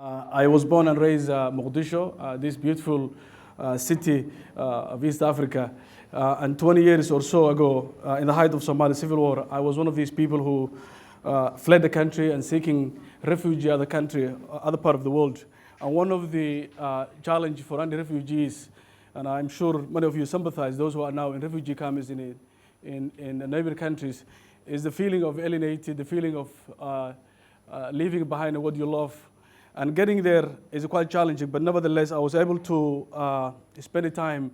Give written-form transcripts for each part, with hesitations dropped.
I was born and raised Mogadishu, this beautiful city of East Africa. And 20 years or so ago, in the height of Somali civil war, I was one of these people who fled the country and seeking refuge in other country, other part of the world. And one of the challenge for any refugees, and I'm sure many of you sympathize, those who are now in refugee camps in neighboring countries, is the feeling of alienated, the feeling of leaving behind what you love. And getting there is quite challenging, but nevertheless, I was able to spend the time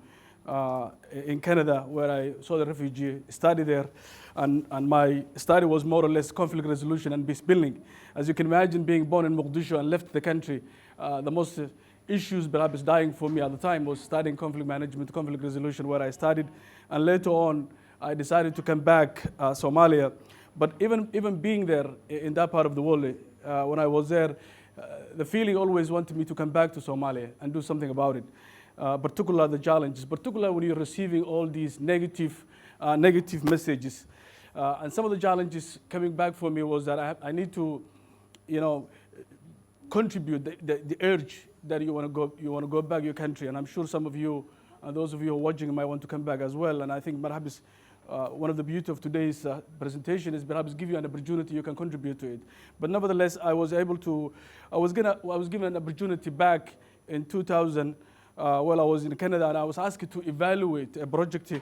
in Canada, where I saw the refugee, study there, and my study was more or less conflict resolution and peace building. As you can imagine, being born in Mogadishu and left the country, the most issues perhaps dying for me at the time was studying conflict management, conflict resolution, where I studied, and later on, I decided to come back Somalia. But even being there in that part of the world, when I was there, the feeling always wanted me to come back to Somalia and do something about it. Particularly the challenges, particularly when you're receiving all these negative messages. And some of the challenges coming back for me was that I need to, contribute the urge that you want to go back to your country. And I'm sure some of you, and those of you who are watching, might want to come back as well. And I think perhaps one of the beauty of today's presentation is perhaps give you an opportunity you can contribute to it. But nevertheless, I was given an opportunity back in 2000 while I was in Canada, and I was asked to evaluate a project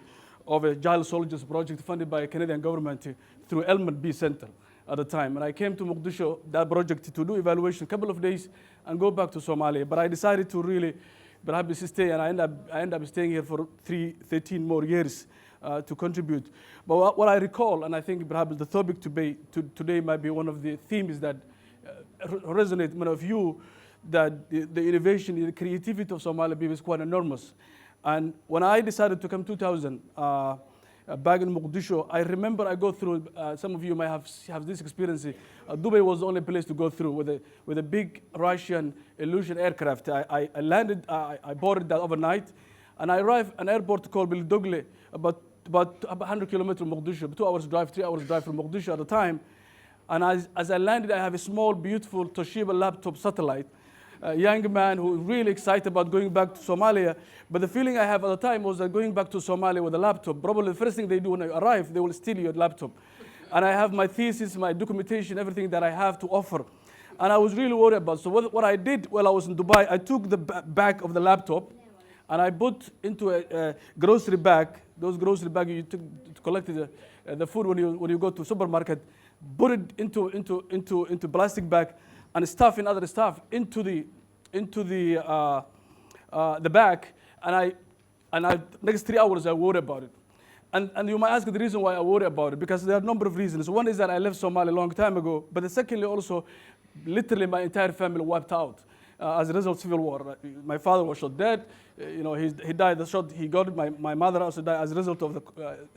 of a child soldiers project funded by the Canadian government through Elman B Center at the time. And I came to Mogadishu, that project, to do evaluation a couple of days and go back to Somalia. But I decided to really perhaps stay, and I ended up staying here for 13 more years to contribute. But what I recall, and I think perhaps the topic today might be one of the themes that resonate many of you, that the innovation, the creativity of Somali people is quite enormous. And when I decided to come 2000 back in Mogadishu, I remember I go through, some of you might have this experience, Dubai was the only place to go through with a big Russian Illusion aircraft. I landed, I boarded that overnight, and I arrived at an airport called Beledogle, about 100 kilometers from Mogadishu, 2 hours drive, 3 hours drive from Mogadishu at the time. And as I landed, I have a small, beautiful Toshiba laptop satellite. A young man who was really excited about going back to Somalia. But the feeling I have at the time was that going back to Somalia with a laptop, probably the first thing they do when I arrive, they will steal your laptop. And I have my thesis, my documentation, everything that I have to offer. And I was really worried about. So what I did while I was in Dubai, I took the back of the laptop and I put into a grocery bag, those grocery bags you took to collect the food when you go to supermarket, put it into plastic bag, and stuff in other stuff into the bag, and I next 3 hours I worry about it, and you might ask the reason why I worry about it, because there are a number of reasons. One is that I left Somalia a long time ago, but secondly also, literally my entire family wiped out as a result of civil war. My father was shot dead. He died. The shot he got. My mother also died as a result of the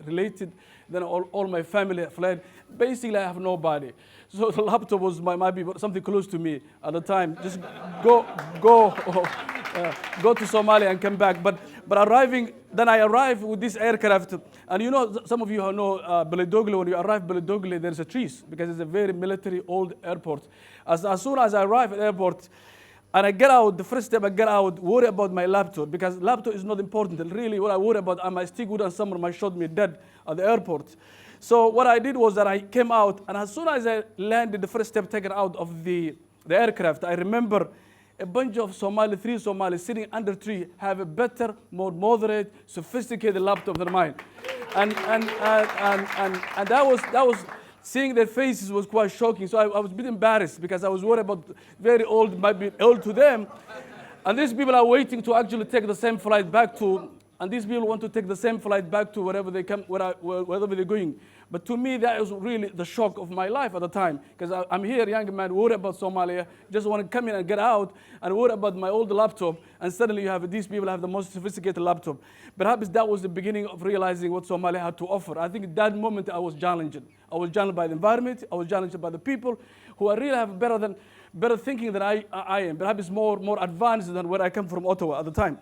related. Then all my family fled. Basically, I have nobody. So the laptop might be something close to me at the time. Just go to Somalia and come back. But arriving, then I arrived with this aircraft. And some of you who know Beledogle, when you arrive Beledogle, there's a trees because it's a very military old airport. As soon as I arrive at the airport, and I get out, the first step I get out, worry about my laptop, because laptop is not important. And really, what I worry about, I might stick good and someone might shot me dead at the airport. So what I did was that I came out, and as soon as I landed, the first step taken out of the aircraft, I remember a bunch of three Somalis sitting under a tree have a better, more moderate, sophisticated laptop than mine. And that was seeing their faces was quite shocking. So I was a bit embarrassed because I was worried about very old, might be old to them. And these people are waiting to actually take the same flight back to, and these people want to take the same flight back to wherever they come, wherever they're going. But to me, that was really the shock of my life at the time, because I'm here, young man, worried about Somalia, just want to come in and get out, and worried about my old laptop, and suddenly you have these people have the most sophisticated laptop. Perhaps that was the beginning of realizing what Somalia had to offer. I think at that moment I was challenged. I was challenged by the environment, I was challenged by the people who I really have better thinking than I am, perhaps more advanced than where I come from, Ottawa at the time.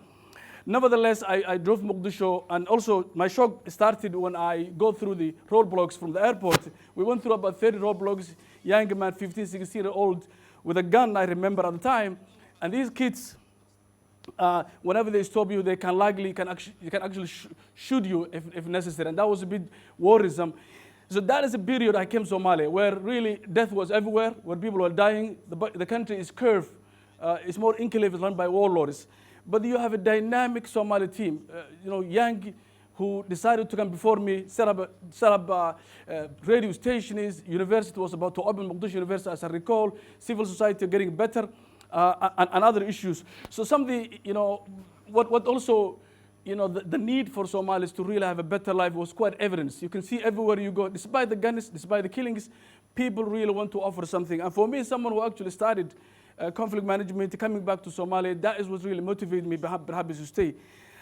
Nevertheless, I drove Mogadishu, and also my shock started when I go through the roadblocks from the airport. We went through about 30 roadblocks, young man, 15, 16-year-old, with a gun, I remember at the time. And these kids, whenever they stop you, they can actually shoot you if necessary. And that was a bit worrisome. So that is a period I came to Somalia, where really death was everywhere, where people were dying. The country is curved. It's more enclave, run by warlords. But you have a dynamic Somali team, young, who decided to come before me, set up radio stations. University was about to open, Mogadishu University, as I recall. Civil society getting better, and other issues. So something, what also, the need for Somalis to really have a better life was quite evident. You can see everywhere you go, despite the guns, despite the killings, people really want to offer something. And for me, someone who actually started conflict management, coming back to Somalia, that is what really motivated me perhaps to stay.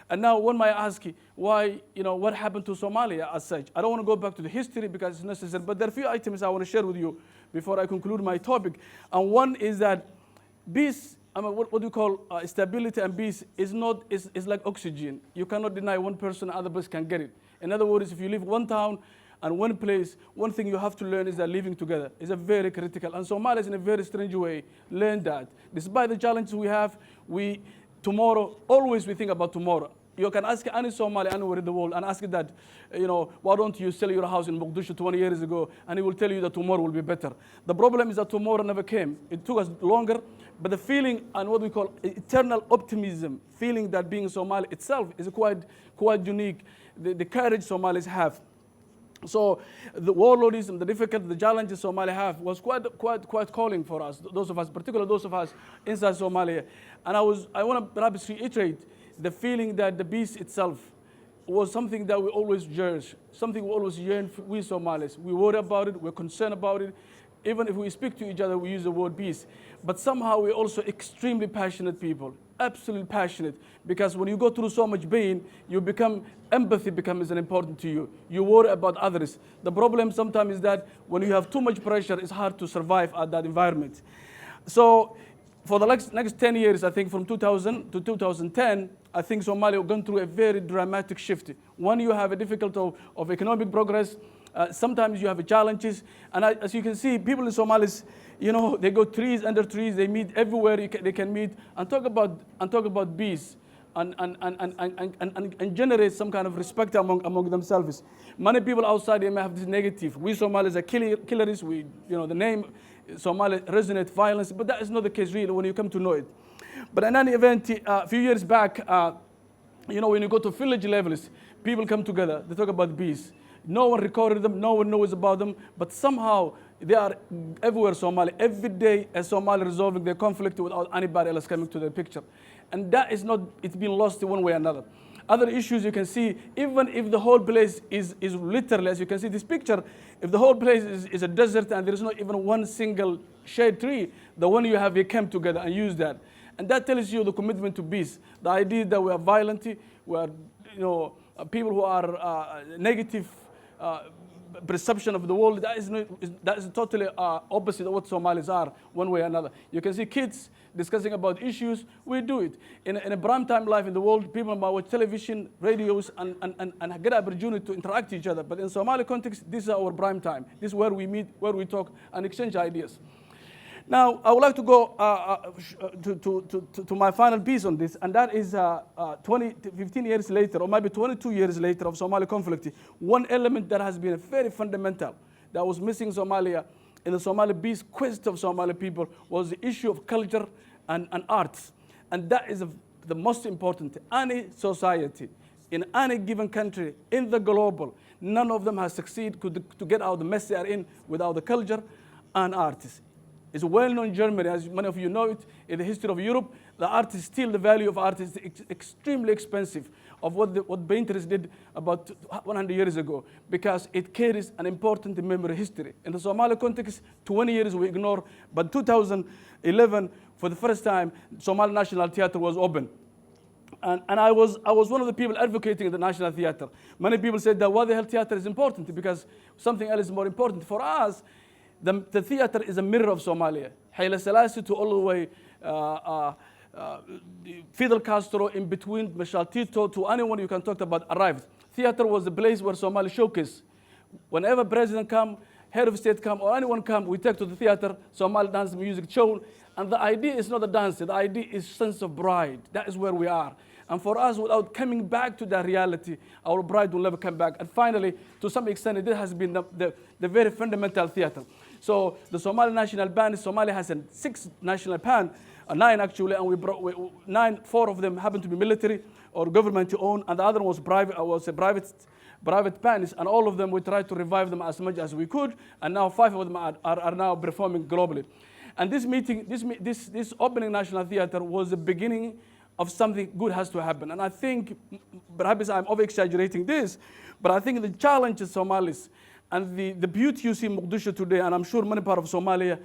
And now one might ask, why, what happened to Somalia as such? I don't want to go back to the history because it's necessary, but there are a few items I want to share with you before I conclude my topic. And one is that peace, what do you call stability and peace is like oxygen. You cannot deny one person, other person can get it. In other words, if you live one town and one place, one thing you have to learn is that living together is a very critical. And Somalis, in a very strange way, learn that. Despite the challenges we have, always we think about tomorrow. You can ask any Somali anywhere in the world and ask that, why don't you sell your house in Mogadishu 20 years ago? And he will tell you that tomorrow will be better. The problem is that tomorrow never came. It took us longer, but the feeling and what we call eternal optimism, feeling that being Somali itself is quite unique. The courage Somalis have. So the warlordism, the challenges Somalia have was quite calling for us, those of us, particularly those of us inside Somalia. And I want to perhaps reiterate the feeling that the peace itself was something that we always cherish, something we always yearn for, we Somalis. We worry about it, we're concerned about it. Even if we speak to each other, we use the word peace. But somehow we're also extremely passionate people, absolutely passionate. Because when you go through so much pain, empathy becomes important to you. You worry about others. The problem sometimes is that when you have too much pressure, it's hard to survive at that environment. So for the next 10 years, I think from 2000 to 2010, I think Somalia gone through a very dramatic shift. One, you have a difficulty of economic progress. Sometimes you have challenges. And as you can see, people in Somalis, they go trees under trees. They meet everywhere they can meet and talk about peace and generate some kind of respect among themselves. Many people outside, they may have this negative. We Somalis are killers. The name Somali resonate violence, but that is not the case really when you come to know it. But in any event, a few years back, when you go to village levels, people come together. They talk about peace. No one recorded them. No one knows about them. But somehow they are everywhere Somali. Every day a Somali resolving their conflict without anybody else coming to the picture. And that is not, it's been lost in one way or another. Other issues you can see, even if the whole place is literally, as you can see this picture, if the whole place is a desert and there is not even one single shade tree, the one you have, you came together and use that. And that tells you the commitment to peace. The idea that we are violent, we are, people who are negative perception of the world, that is totally opposite of what Somalis are, one way or another. You can see kids discussing about issues. We do it. In a prime time life in the world, people might watch television, radios, and get an opportunity to interact with each other. But in Somali context, this is our prime time. This is where we meet, where we talk and exchange ideas. Now, I would like to go to my final piece on this, and that is 15 years later, or maybe 22 years later of Somali conflict. One element that has been very fundamental that was missing Somalia in the Somali peace quest of Somali people was the issue of culture and arts. And that is the most important. Any society, in any given country, in the global, none of them has succeeded to get out the mess they are in without the culture and artists. It's well known in Germany, as many of you know it, in the history of Europe, the art is still, the value of art is extremely expensive of what painters did about 100 years ago, because it carries an important memory history. In the Somali context, 20 years we ignore, but 2011, for the first time, Somali National Theatre was open. And I was one of the people advocating the National Theatre. Many people said that why the hell theatre is important, because something else is more important. For us, the theater is a mirror of Somalia. Haile Selassie to all the way Fidel Castro, in between Marshal Tito, to anyone you can talk about arrived. Theater was the place where Somali showcase. Whenever president come, head of state come or anyone come, we take to the theater, Somali dance music show. And the idea is not the dance, the idea is sense of pride. That is where we are. And for us, without coming back to that reality, our pride will never come back. And finally, to some extent, this has been the very fundamental theater. So the Somali National Band, Somalia has 6 national band, 9 actually, and we brought 4 of them happen to be military or government owned, and the other was private bands, and all of them we tried to revive them as much as we could, and now 5 of them are now performing globally. And this meeting, this opening National Theater was the beginning of something good has to happen. And I think, perhaps I'm over-exaggerating this, but I think the challenge is Somalis, and the beauty you see in Mogadishu today, and I'm sure many parts of Somalia,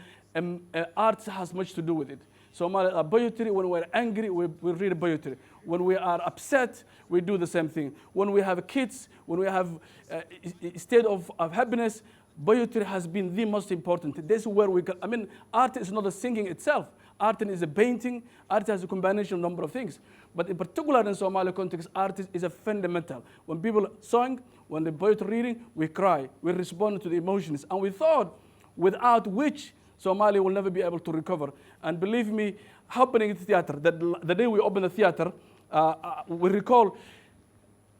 art has much to do with it. Somalia are poetry. When we're angry, we read poetry. When we are upset, we do the same thing. When we have kids, when we have a state of happiness, poetry has been the most important. This is where we can, I mean, art is not the singing itself. Art is a painting. Art has a combination of a number of things. But in particular in Somali context, art is a fundamental. When people sing, when the poetry reading, we cry. We respond to the emotions. And we thought, without which Somalia will never be able to recover. And believe me, happening in the theater, the day we opened the theater, we recall,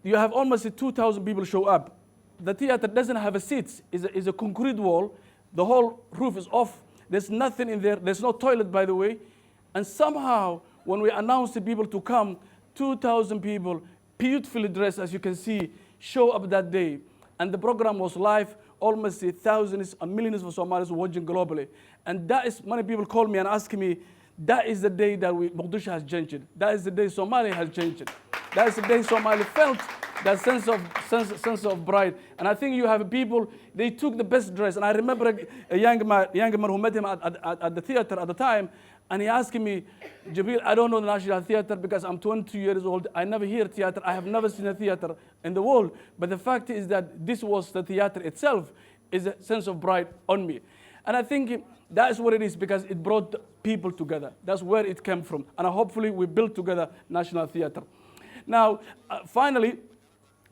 you have almost 2,000 people show up. The theater doesn't have a seats. It's a concrete wall. The whole roof is off. There's nothing in there. There's no toilet, by the way. And somehow, when we announced the people to come, 2,000 people, beautifully dressed, as you can see, show up that day. And the program was live. Almost thousands and millions of Somalis watching globally. And that is, many people call me and ask me, that is the day that Mogadishu has changed. That is the day Somalia has changed. That is the day Somalia felt that sense of pride. And I think you have people, they took the best dress. And I remember a young man who met him at the theater at the time, and he asked me, Jibril, I don't know the National Theater because I'm 22 years old. I never hear theater. I have never seen a theater in the world. But the fact is that this was the theater itself, is a sense of pride on me. And I think that is what it is, because it brought people together. That's where it came from. And hopefully we built together National Theater. Now, finally,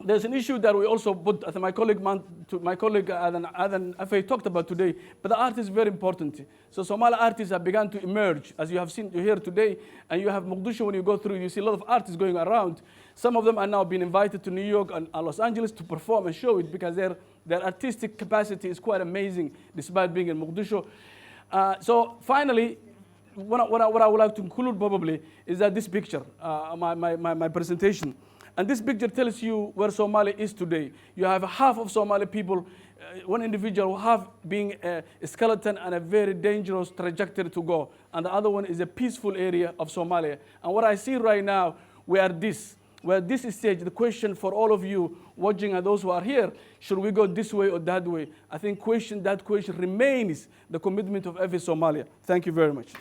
there's an issue that we also put, as my colleague Adan Afey talked about today, but the art is very important. So Somali artists have begun to emerge, as you have seen here today, and you have Mogadishu, when you go through, you see a lot of artists going around. Some of them are now being invited to New York and Los Angeles to perform and show it, because their artistic capacity is quite amazing, despite being in Mogadishu. So finally, what I would like to conclude probably is that this picture, my presentation. And this picture tells you where Somalia is today. You have half of Somali people, one individual who have being a skeleton and a very dangerous trajectory to go. And the other one is a peaceful area of Somalia. And what I see right now, we are this stage, the question for all of you watching and those who are here, should we go this way or that way? I think that question remains the commitment of every Somalia. Thank you very much.